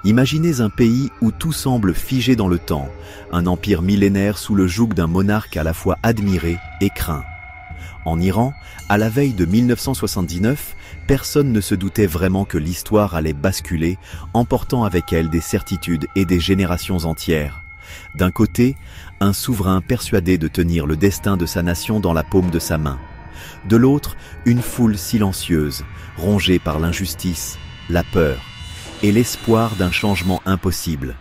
Imaginez un pays où tout semble figé dans le temps, un empire millénaire sous le joug d'un monarque à la fois admiré et craint. En Iran, à la veille de 1979, personne ne se doutait vraiment que l'histoire allait basculer, emportant avec elle des certitudes et des générations entières. D'un côté, un souverain persuadé de tenir le destin de sa nation dans la paume de sa main. De l'autre, une foule silencieuse, rongée par l'injustice, la peur et l'espoir d'un changement impossible.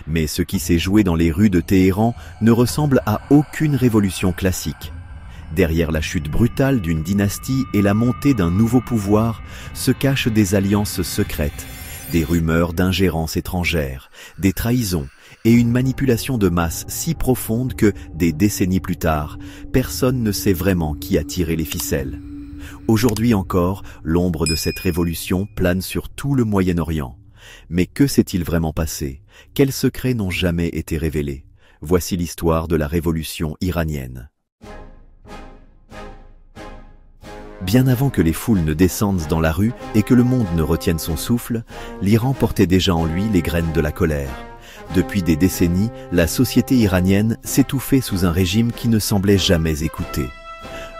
Mais ce qui s'est joué dans les rues de Téhéran ne ressemble à aucune révolution classique. Derrière la chute brutale d'une dynastie et la montée d'un nouveau pouvoir se cachent des alliances secrètes, des rumeurs d'ingérence étrangère, des trahisons et une manipulation de masse si profonde que, des décennies plus tard, personne ne sait vraiment qui a tiré les ficelles. Aujourd'hui encore, l'ombre de cette révolution plane sur tout le Moyen-Orient. Mais que s'est-il vraiment passé? Quels secrets n'ont jamais été révélés? Voici l'histoire de la révolution iranienne. Bien avant que les foules ne descendent dans la rue et que le monde ne retienne son souffle, l'Iran portait déjà en lui les graines de la colère. Depuis des décennies, la société iranienne s'étouffait sous un régime qui ne semblait jamais écouter.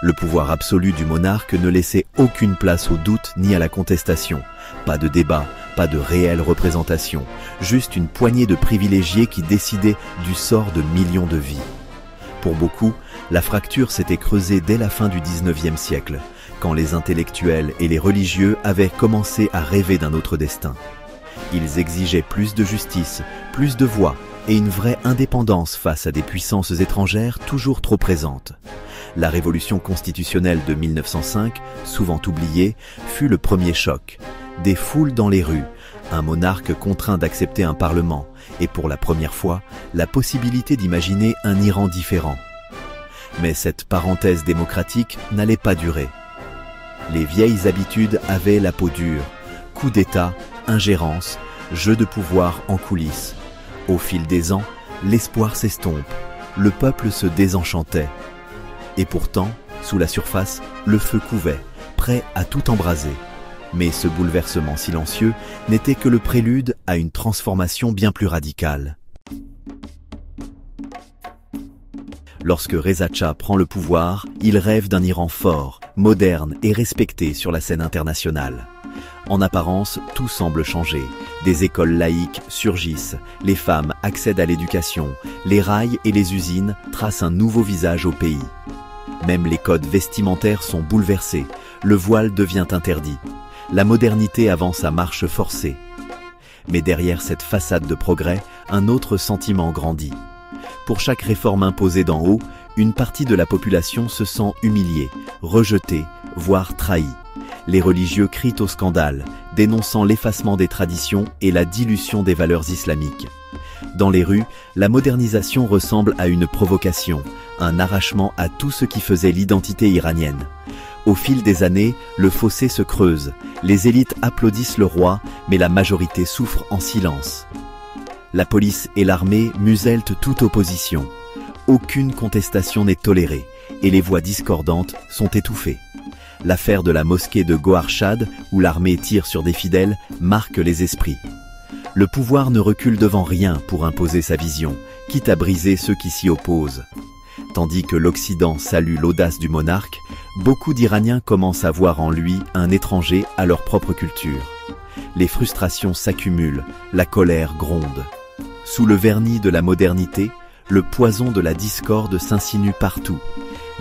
Le pouvoir absolu du monarque ne laissait aucune place au doute ni à la contestation. Pas de débat, pas de réelle représentation, juste une poignée de privilégiés qui décidaient du sort de millions de vies. Pour beaucoup, la fracture s'était creusée dès la fin du XIXe siècle, quand les intellectuels et les religieux avaient commencé à rêver d'un autre destin. Ils exigeaient plus de justice, plus de voix et une vraie indépendance face à des puissances étrangères toujours trop présentes. La révolution constitutionnelle de 1905, souvent oubliée, fut le premier choc. Des foules dans les rues, un monarque contraint d'accepter un parlement et pour la première fois, la possibilité d'imaginer un Iran différent. Mais cette parenthèse démocratique n'allait pas durer. Les vieilles habitudes avaient la peau dure, coups d'État, ingérence, jeu de pouvoir en coulisses. Au fil des ans, l'espoir s'estompe, le peuple se désenchantait. Et pourtant, sous la surface, le feu couvait, prêt à tout embraser. Mais ce bouleversement silencieux n'était que le prélude à une transformation bien plus radicale. Lorsque Reza Shah prend le pouvoir, il rêve d'un Iran fort, moderne et respecté sur la scène internationale. En apparence, tout semble changer. Des écoles laïques surgissent, les femmes accèdent à l'éducation, les rails et les usines tracent un nouveau visage au pays. Même les codes vestimentaires sont bouleversés, le voile devient interdit. La modernité avance à marche forcée. Mais derrière cette façade de progrès, un autre sentiment grandit. Pour chaque réforme imposée d'en haut, une partie de la population se sent humiliée, rejetée, voire trahie. Les religieux crient au scandale, dénonçant l'effacement des traditions et la dilution des valeurs islamiques. Dans les rues, la modernisation ressemble à une provocation, un arrachement à tout ce qui faisait l'identité iranienne. Au fil des années, le fossé se creuse, les élites applaudissent le roi, mais la majorité souffre en silence. La police et l'armée musellent toute opposition. Aucune contestation n'est tolérée, et les voix discordantes sont étouffées. L'affaire de la mosquée de Goharshad, où l'armée tire sur des fidèles, marque les esprits. Le pouvoir ne recule devant rien pour imposer sa vision, quitte à briser ceux qui s'y opposent. Tandis que l'Occident salue l'audace du monarque, beaucoup d'Iraniens commencent à voir en lui un étranger à leur propre culture. Les frustrations s'accumulent, la colère gronde. Sous le vernis de la modernité, le poison de la discorde s'insinue partout.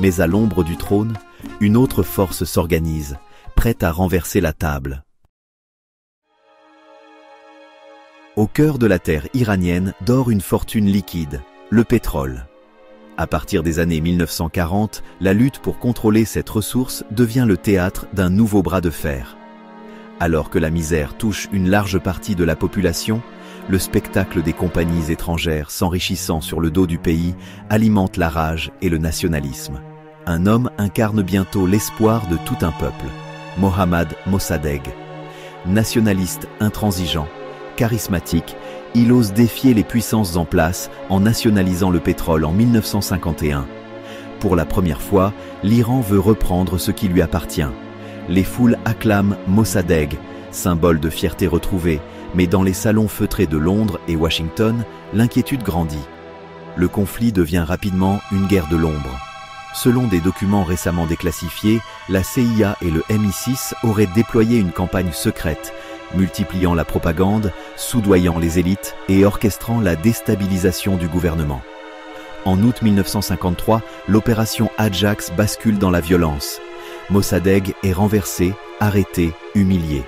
Mais à l'ombre du trône, une autre force s'organise, prête à renverser la table. Au cœur de la terre iranienne dort une fortune liquide, le pétrole. À partir des années 1940, la lutte pour contrôler cette ressource devient le théâtre d'un nouveau bras de fer. Alors que la misère touche une large partie de la population, le spectacle des compagnies étrangères s'enrichissant sur le dos du pays alimente la rage et le nationalisme. Un homme incarne bientôt l'espoir de tout un peuple, Mohammad Mossadegh. Nationaliste intransigeant, charismatique, il ose défier les puissances en place en nationalisant le pétrole en 1951. Pour la première fois, l'Iran veut reprendre ce qui lui appartient. Les foules acclament Mossadegh, symbole de fierté retrouvée, Mais dans les salons feutrés de Londres et Washington, l'inquiétude grandit. Le conflit devient rapidement une guerre de l'ombre. Selon des documents récemment déclassifiés, la CIA et le MI6 auraient déployé une campagne secrète, multipliant la propagande, soudoyant les élites et orchestrant la déstabilisation du gouvernement. En août 1953, l'opération Ajax bascule dans la violence. Mossadegh est renversé, arrêté, humilié.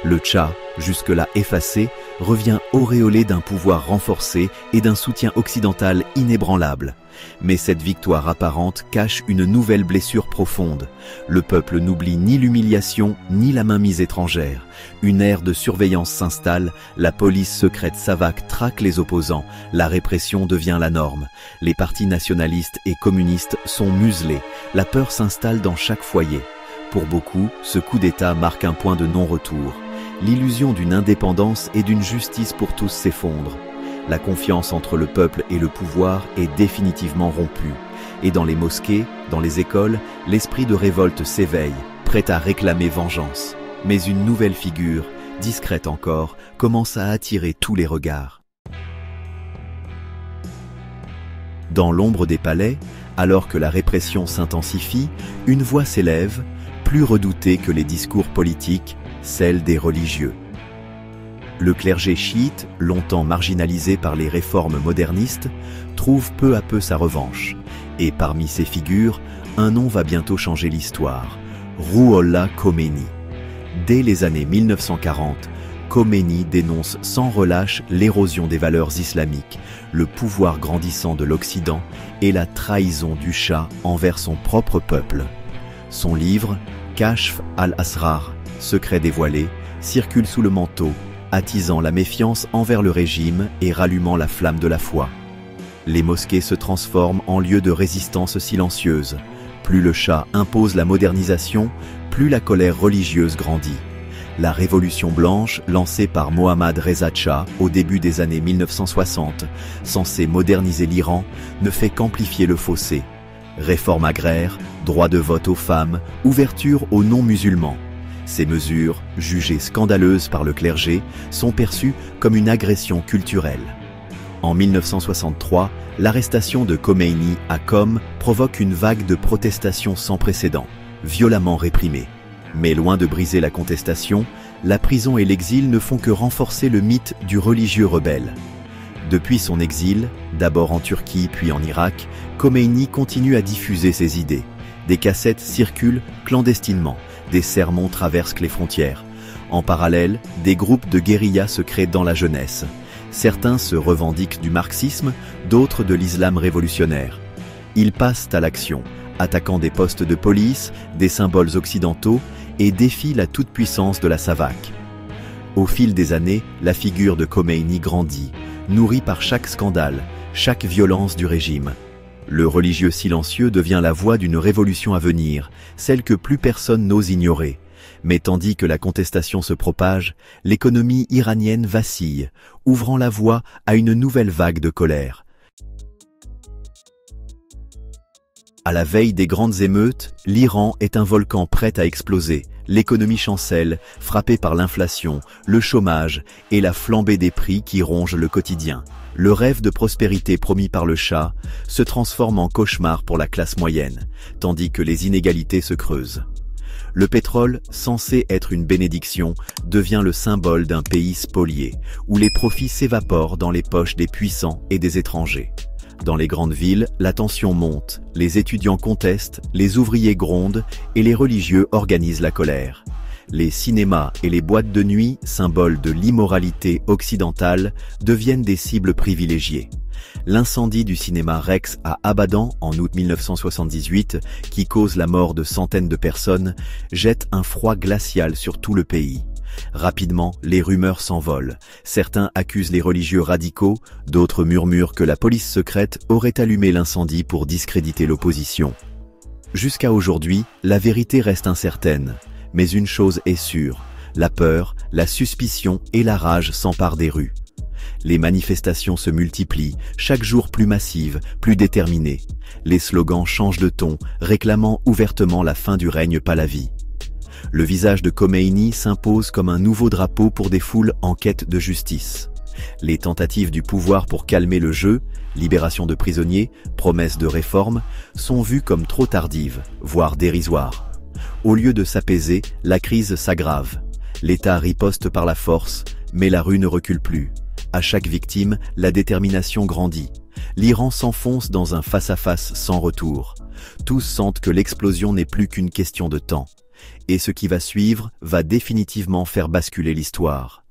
Le Tchad, jusque-là effacé, revient auréolé d'un pouvoir renforcé et d'un soutien occidental inébranlable. Mais cette victoire apparente cache une nouvelle blessure profonde. Le peuple n'oublie ni l'humiliation ni la mainmise étrangère. Une ère de surveillance s'installe, la police secrète SAVAK traque les opposants, la répression devient la norme. Les partis nationalistes et communistes sont muselés, la peur s'installe dans chaque foyer. Pour beaucoup, ce coup d'État marque un point de non-retour. L'illusion d'une indépendance et d'une justice pour tous s'effondre. La confiance entre le peuple et le pouvoir est définitivement rompue. Et dans les mosquées, dans les écoles, l'esprit de révolte s'éveille, prêt à réclamer vengeance. Mais une nouvelle figure, discrète encore, commence à attirer tous les regards. Dans l'ombre des palais, alors que la répression s'intensifie, une voix s'élève, plus redoutée que les discours politiques, celle des religieux. Le clergé chiite, longtemps marginalisé par les réformes modernistes, trouve peu à peu sa revanche. Et parmi ces figures, un nom va bientôt changer l'histoire, Rouhollah Khomeini. Dès les années 1940, Khomeini dénonce sans relâche l'érosion des valeurs islamiques, le pouvoir grandissant de l'Occident et la trahison du Shah envers son propre peuple. Son livre, Kashf al-Asrar, Secret dévoilé, circule sous le manteau, attisant la méfiance envers le régime et rallumant la flamme de la foi. Les mosquées se transforment en lieux de résistance silencieuse. Plus le Shah impose la modernisation, plus la colère religieuse grandit. La Révolution blanche, lancée par Mohammad Reza Shah au début des années 1960, censée moderniser l'Iran, ne fait qu'amplifier le fossé. Réforme agraire, droit de vote aux femmes, ouverture aux non-musulmans. Ces mesures, jugées scandaleuses par le clergé, sont perçues comme une agression culturelle. En 1963, l'arrestation de Khomeini à Qom provoque une vague de protestations sans précédent, violemment réprimée. Mais loin de briser la contestation, la prison et l'exil ne font que renforcer le mythe du religieux rebelle. Depuis son exil, d'abord en Turquie puis en Irak, Khomeini continue à diffuser ses idées. Des cassettes circulent clandestinement. Des sermons traversent les frontières. En parallèle, des groupes de guérilla se créent dans la jeunesse. Certains se revendiquent du marxisme, d'autres de l'islam révolutionnaire. Ils passent à l'action, attaquant des postes de police, des symboles occidentaux et défient la toute-puissance de la SAVAK. Au fil des années, la figure de Khomeini grandit, nourrie par chaque scandale, chaque violence du régime. Le religieux silencieux devient la voix d'une révolution à venir, celle que plus personne n'ose ignorer. Mais tandis que la contestation se propage, l'économie iranienne vacille, ouvrant la voie à une nouvelle vague de colère. À la veille des grandes émeutes, l'Iran est un volcan prêt à exploser. L'économie chancelle, frappée par l'inflation, le chômage et la flambée des prix qui rongent le quotidien. Le rêve de prospérité promis par le Shah se transforme en cauchemar pour la classe moyenne, tandis que les inégalités se creusent. Le pétrole, censé être une bénédiction, devient le symbole d'un pays spolié, où les profits s'évaporent dans les poches des puissants et des étrangers. Dans les grandes villes, la tension monte, les étudiants contestent, les ouvriers grondent et les religieux organisent la colère. Les cinémas et les boîtes de nuit, symboles de l'immoralité occidentale, deviennent des cibles privilégiées. L'incendie du cinéma Rex à Abadan en août 1978, qui cause la mort de centaines de personnes, jette un froid glacial sur tout le pays. Rapidement, les rumeurs s'envolent. Certains accusent les religieux radicaux, d'autres murmurent que la police secrète aurait allumé l'incendie pour discréditer l'opposition. Jusqu'à aujourd'hui, la vérité reste incertaine. Mais une chose est sûre, la peur, la suspicion et la rage s'emparent des rues. Les manifestations se multiplient, chaque jour plus massives, plus déterminées. Les slogans changent de ton, réclamant ouvertement la fin du règne Pahlavi. Le visage de Khomeini s'impose comme un nouveau drapeau pour des foules en quête de justice. Les tentatives du pouvoir pour calmer le jeu, libération de prisonniers, promesses de réforme, sont vues comme trop tardives, voire dérisoires. Au lieu de s'apaiser, la crise s'aggrave. L'État riposte par la force, mais la rue ne recule plus. À chaque victime, la détermination grandit. L'Iran s'enfonce dans un face-à-face sans retour. Tous sentent que l'explosion n'est plus qu'une question de temps. Et ce qui va suivre va définitivement faire basculer l'histoire.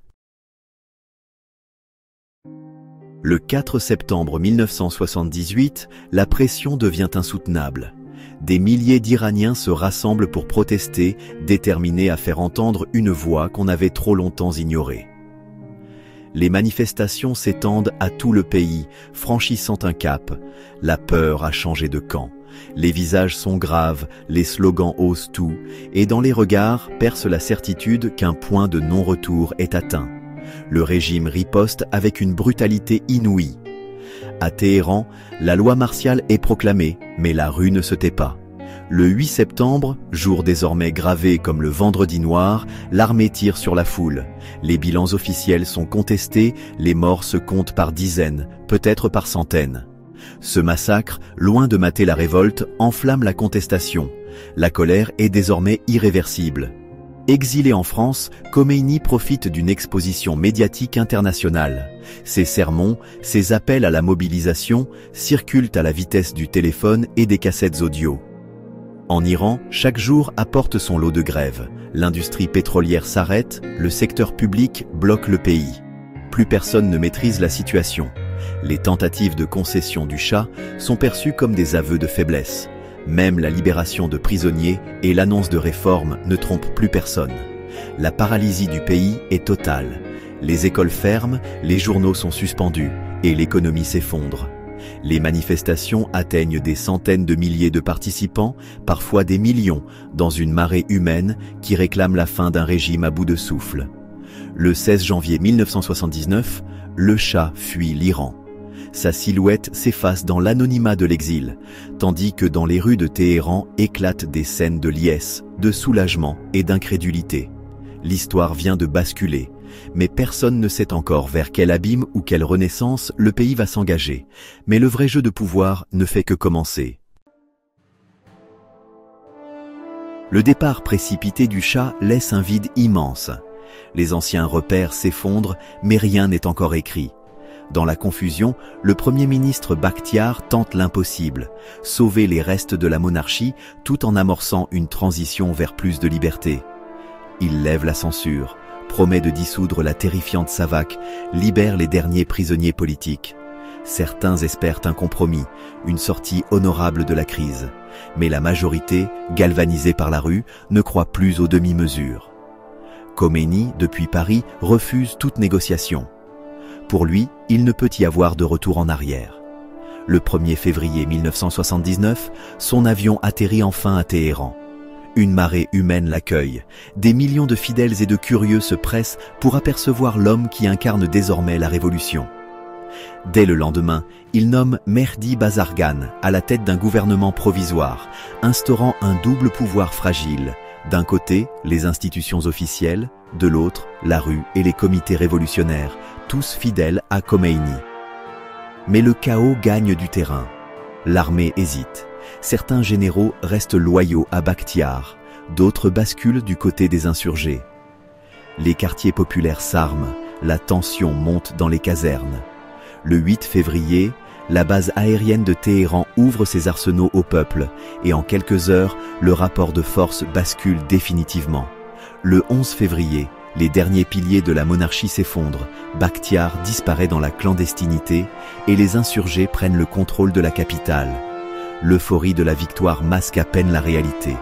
Le 4 septembre 1978, la pression devient insoutenable. Des milliers d'Iraniens se rassemblent pour protester, déterminés à faire entendre une voix qu'on avait trop longtemps ignorée. Les manifestations s'étendent à tout le pays, franchissant un cap. La peur a changé de camp. Les visages sont graves, les slogans osent tout, et dans les regards perce la certitude qu'un point de non-retour est atteint. Le régime riposte avec une brutalité inouïe. À Téhéran, la loi martiale est proclamée, mais la rue ne se tait pas. Le 8 septembre, jour désormais gravé comme le vendredi noir, l'armée tire sur la foule. Les bilans officiels sont contestés, les morts se comptent par dizaines, peut-être par centaines. Ce massacre, loin de mater la révolte, enflamme la contestation. La colère est désormais irréversible. Exilé en France, Khomeini profite d'une exposition médiatique internationale. Ses sermons, ses appels à la mobilisation circulent à la vitesse du téléphone et des cassettes audio. En Iran, chaque jour apporte son lot de grèves. L'industrie pétrolière s'arrête, le secteur public bloque le pays. Plus personne ne maîtrise la situation. Les tentatives de concession du Shah sont perçues comme des aveux de faiblesse. Même la libération de prisonniers et l'annonce de réformes ne trompent plus personne. La paralysie du pays est totale. Les écoles ferment, les journaux sont suspendus et l'économie s'effondre. Les manifestations atteignent des centaines de milliers de participants, parfois des millions, dans une marée humaine qui réclame la fin d'un régime à bout de souffle. Le 16 janvier 1979, le Shah fuit l'Iran. Sa silhouette s'efface dans l'anonymat de l'exil, tandis que dans les rues de Téhéran éclatent des scènes de liesse, de soulagement et d'incrédulité. L'histoire vient de basculer, mais personne ne sait encore vers quel abîme ou quelle renaissance le pays va s'engager. Mais le vrai jeu de pouvoir ne fait que commencer. Le départ précipité du Shah laisse un vide immense. Les anciens repères s'effondrent, mais rien n'est encore écrit. Dans la confusion, le Premier ministre Bakhtiar tente l'impossible, sauver les restes de la monarchie tout en amorçant une transition vers plus de liberté. Il lève la censure, promet de dissoudre la terrifiante SAVAK, libère les derniers prisonniers politiques. Certains espèrent un compromis, une sortie honorable de la crise. Mais la majorité, galvanisée par la rue, ne croit plus aux demi-mesures. Khomeini, depuis Paris, refuse toute négociation. Pour lui, il ne peut y avoir de retour en arrière. Le 1er février 1979, son avion atterrit enfin à Téhéran. Une marée humaine l'accueille. Des millions de fidèles et de curieux se pressent pour apercevoir l'homme qui incarne désormais la révolution. Dès le lendemain, il nomme Mehdi Bazargan à la tête d'un gouvernement provisoire, instaurant un double pouvoir fragile. D'un côté, les institutions officielles, de l'autre, la rue et les comités révolutionnaires, tous fidèles à Khomeini. Mais le chaos gagne du terrain. L'armée hésite. Certains généraux restent loyaux à Bakhtiar, d'autres basculent du côté des insurgés. Les quartiers populaires s'arment, la tension monte dans les casernes. Le 8 février, la base aérienne de Téhéran ouvre ses arsenaux au peuple et en quelques heures, le rapport de force bascule définitivement. Le 11 février, les derniers piliers de la monarchie s'effondrent, Bakhtiar disparaît dans la clandestinité et les insurgés prennent le contrôle de la capitale. L'euphorie de la victoire masque à peine la réalité.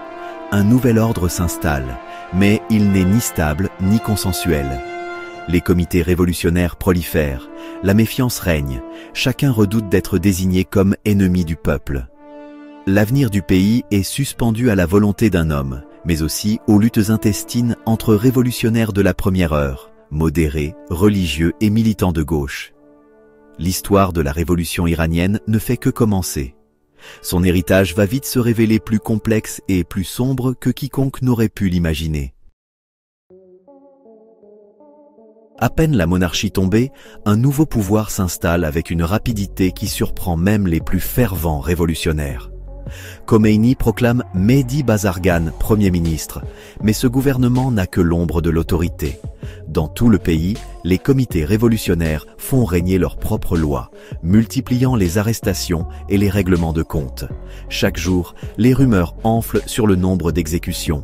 Un nouvel ordre s'installe, mais il n'est ni stable ni consensuel. Les comités révolutionnaires prolifèrent, la méfiance règne, chacun redoute d'être désigné comme ennemi du peuple. L'avenir du pays est suspendu à la volonté d'un homme, mais aussi aux luttes intestines entre révolutionnaires de la première heure, modérés, religieux et militants de gauche. L'histoire de la révolution iranienne ne fait que commencer. Son héritage va vite se révéler plus complexe et plus sombre que quiconque n'aurait pu l'imaginer. À peine la monarchie tombée, un nouveau pouvoir s'installe avec une rapidité qui surprend même les plus fervents révolutionnaires. Khomeini proclame Mehdi Bazargan Premier ministre, mais ce gouvernement n'a que l'ombre de l'autorité. Dans tout le pays, les comités révolutionnaires font régner leurs propres lois, multipliant les arrestations et les règlements de compte. Chaque jour, les rumeurs enflent sur le nombre d'exécutions.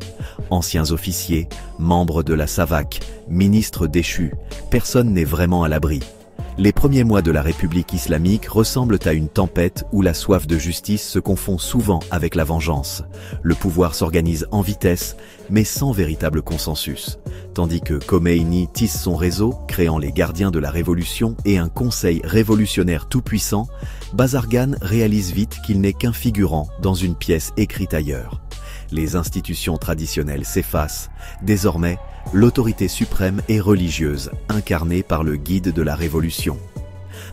Anciens officiers, membres de la SAVAK, ministres déchus, personne n'est vraiment à l'abri. Les premiers mois de la République islamique ressemblent à une tempête où la soif de justice se confond souvent avec la vengeance. Le pouvoir s'organise en vitesse, mais sans véritable consensus. Tandis que Khomeini tisse son réseau, créant les gardiens de la révolution et un conseil révolutionnaire tout-puissant, Bazargan réalise vite qu'il n'est qu'un figurant dans une pièce écrite ailleurs. Les institutions traditionnelles s'effacent. Désormais, l'autorité suprême est religieuse, incarnée par le guide de la révolution.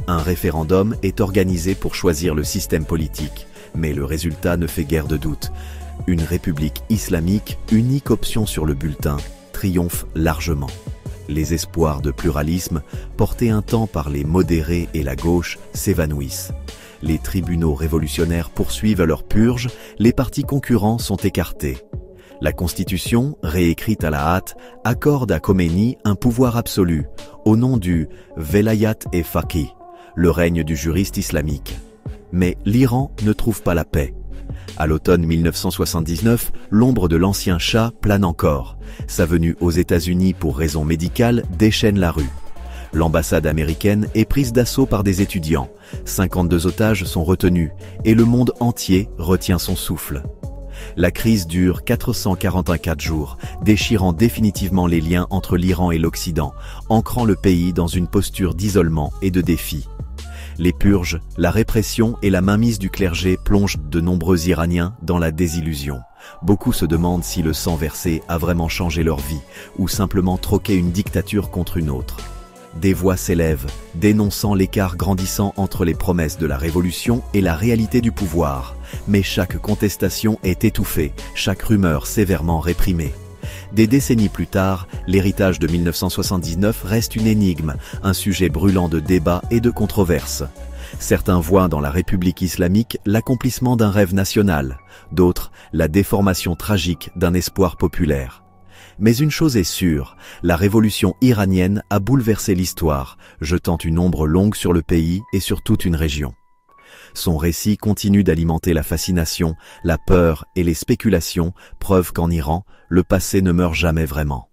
Un référendum est organisé pour choisir le système politique, mais le résultat ne fait guère de doute. Une république islamique, unique option sur le bulletin, triomphe largement. Les espoirs de pluralisme, portés un temps par les modérés et la gauche, s'évanouissent. Les tribunaux révolutionnaires poursuivent leur purge, les partis concurrents sont écartés. La Constitution, réécrite à la hâte, accorde à Khomeini un pouvoir absolu, au nom du Velayat et Faqih, le règne du juriste islamique. Mais l'Iran ne trouve pas la paix. À l'automne 1979, l'ombre de l'ancien Shah plane encore. Sa venue aux États-Unis pour raisons médicales déchaîne la rue. L'ambassade américaine est prise d'assaut par des étudiants. 52 otages sont retenus et le monde entier retient son souffle. La crise dure 444 jours, déchirant définitivement les liens entre l'Iran et l'Occident, ancrant le pays dans une posture d'isolement et de défi. Les purges, la répression et la mainmise du clergé plongent de nombreux Iraniens dans la désillusion. Beaucoup se demandent si le sang versé a vraiment changé leur vie, ou simplement troqué une dictature contre une autre. Des voix s'élèvent, dénonçant l'écart grandissant entre les promesses de la révolution et la réalité du pouvoir. Mais chaque contestation est étouffée, chaque rumeur sévèrement réprimée. Des décennies plus tard, l'héritage de 1979 reste une énigme, un sujet brûlant de débats et de controverses. Certains voient dans la République islamique l'accomplissement d'un rêve national, d'autres la déformation tragique d'un espoir populaire. Mais une chose est sûre, la révolution iranienne a bouleversé l'histoire, jetant une ombre longue sur le pays et sur toute une région. Son récit continue d'alimenter la fascination, la peur et les spéculations, preuve qu'en Iran, le passé ne meurt jamais vraiment.